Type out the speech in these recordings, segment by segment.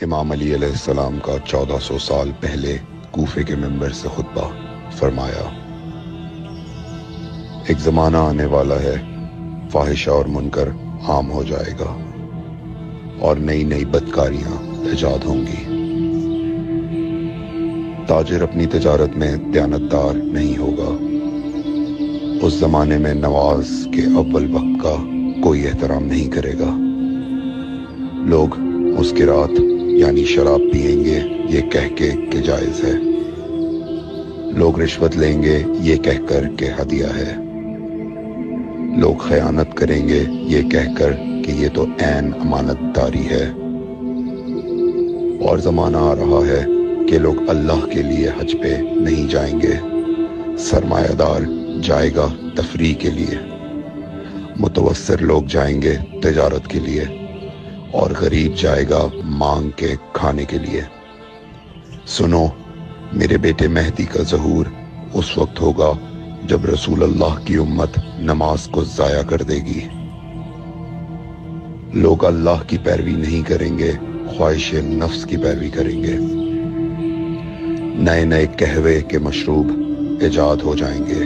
امام علی علیہ السلام کا 1400 سال پہلے کوفے کے منبر سے خطبہ فرمایا، ایک زمانہ آنے والا ہے، فاحشہ اور منکر عام ہو جائے گا اور نئی نئی بدکاریاں ایجاد ہوں گی۔ تاجر اپنی تجارت میں دیانتدار نہیں ہوگا۔ اس زمانے میں نماز کے اول وقت کا کوئی احترام نہیں کرے گا۔ لوگ مسکرات یعنی شراب پئیں گے یہ کہہ کے کہ جائز ہے۔ لوگ رشوت لیں گے یہ کہہ کر کہ ہدیہ ہے۔ لوگ خیانت کریں گے یہ کہہ کر کہ یہ تو عین امانت داری ہے۔ اور زمانہ آ رہا ہے کہ لوگ اللہ کے لیے حج پہ نہیں جائیں گے۔ سرمایہ دار جائے گا تفریح کے لیے، متوسر لوگ جائیں گے تجارت کے لیے، اور غریب جائے گا مانگ کے کھانے کے لیے۔ سنو، میرے بیٹے مہدی کا ظہور اس وقت ہوگا جب رسول اللہ کی امت نماز کو ضائع کر دے گی۔ لوگ اللہ کی پیروی نہیں کریں گے، خواہش نفس کی پیروی کریں گے۔ نئے نئے قہوے کے مشروب ایجاد ہو جائیں گے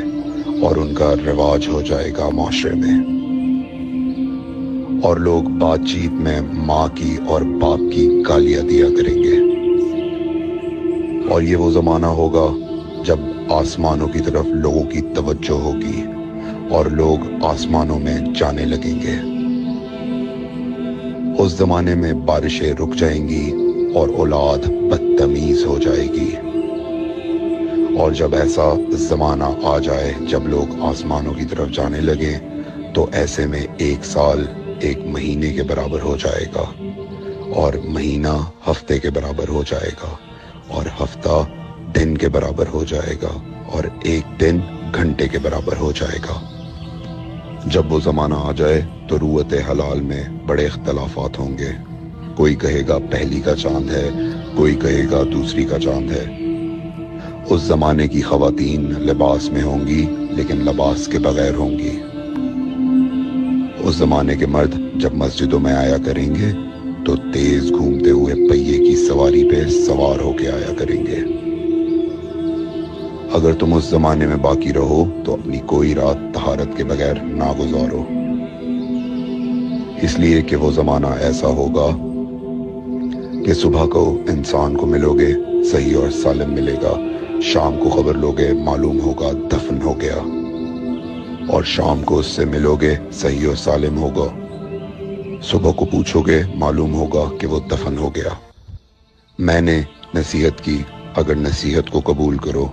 اور ان کا رواج ہو جائے گا معاشرے میں، اور لوگ بات چیت میں ماں کی اور باپ کی گالیاں دیا کریں گے۔ اور یہ وہ زمانہ ہوگا جب آسمانوں کی طرف لوگوں کی توجہ ہوگی اور لوگ آسمانوں میں جانے لگیں گے۔ اس زمانے میں بارشیں رک جائیں گی اور اولاد بدتمیز ہو جائے گی۔ اور جب ایسا زمانہ آ جائے جب لوگ آسمانوں کی طرف جانے لگیں تو ایسے میں ایک سال ایک مہینے کے برابر ہو جائے گا، اور مہینہ ہفتے کے برابر ہو جائے گا، اور ہفتہ دن کے برابر ہو جائے گا، اور ایک دن گھنٹے کے برابر ہو جائے گا۔ جب وہ زمانہ آ جائے تو روت حلال میں بڑے اختلافات ہوں گے۔ کوئی کہے گا پہلی کا چاند ہے، کوئی کہے گا دوسری کا چاند ہے۔ اس زمانے کی خواتین لباس میں ہوں گی لیکن لباس کے بغیر ہوں گی۔ اس زمانے کے مرد جب مسجدوں میں آیا کریں گے تو تیز گھومتے ہوئے پہیے کی سواری پہ سوار ہو کے آیا کریں گے۔ اگر تم اس زمانے میں باقی رہو تو اپنی کوئی رات طہارت کے بغیر نہ گزارو، اس لیے کہ وہ زمانہ ایسا ہوگا کہ صبح کو انسان کو ملو گے صحیح اور سالم ملے گا، شام کو خبر لوگے معلوم ہوگا دفن ہو گیا، اور شام کو اس سے ملو گے صحیح اور سالم ہوگا، صبح کو پوچھو گے معلوم ہوگا کہ وہ دفن ہو گیا۔ میں نے نصیحت کی، اگر نصیحت کو قبول کرو،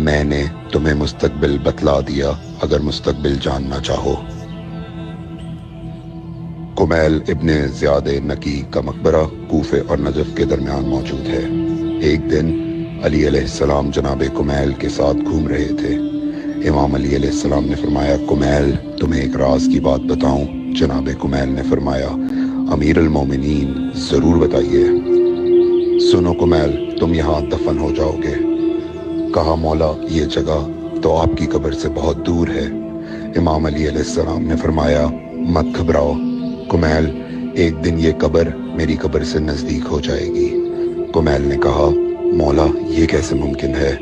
میں نے تمہیں مستقبل بتلا دیا اگر مستقبل جاننا چاہو۔ کمیل ابن زیاد نکی کا مقبرہ کوفے اور نجف کے درمیان موجود ہے۔ ایک دن علی علیہ السلام جناب کمیل کے ساتھ گھوم رہے تھے۔ امام علی علیہ السلام نے فرمایا، کمیل تمہیں ایک راز کی بات بتاؤں؟ جناب کمیل نے فرمایا، امیر المومنین ضرور بتائیے۔ سنو کمیل، تم یہاں دفن ہو جاؤ گے۔ کہا، مولا یہ جگہ تو آپ کی قبر سے بہت دور ہے۔ امام علی علیہ السلام نے فرمایا، مت گھبراؤ کمیل، ایک دن یہ قبر میری قبر سے نزدیک ہو جائے گی۔ کمیل نے کہا، مولا یہ کیسے ممکن ہے؟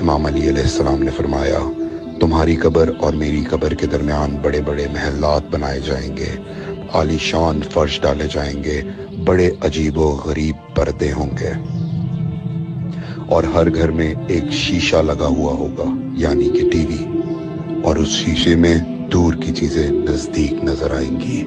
امام علی علیہ السلام نے فرمایا، تمہاری قبر اور میری قبر کے درمیان بڑے بڑے محلات بنائے جائیں گے، عالی شان فرش ڈالے جائیں گے، بڑے عجیب و غریب پردے ہوں گے، اور ہر گھر میں ایک شیشہ لگا ہوا ہوگا یعنی کہ ٹی وی، اور اس شیشے میں دور کی چیزیں نزدیک نظر آئیں گی۔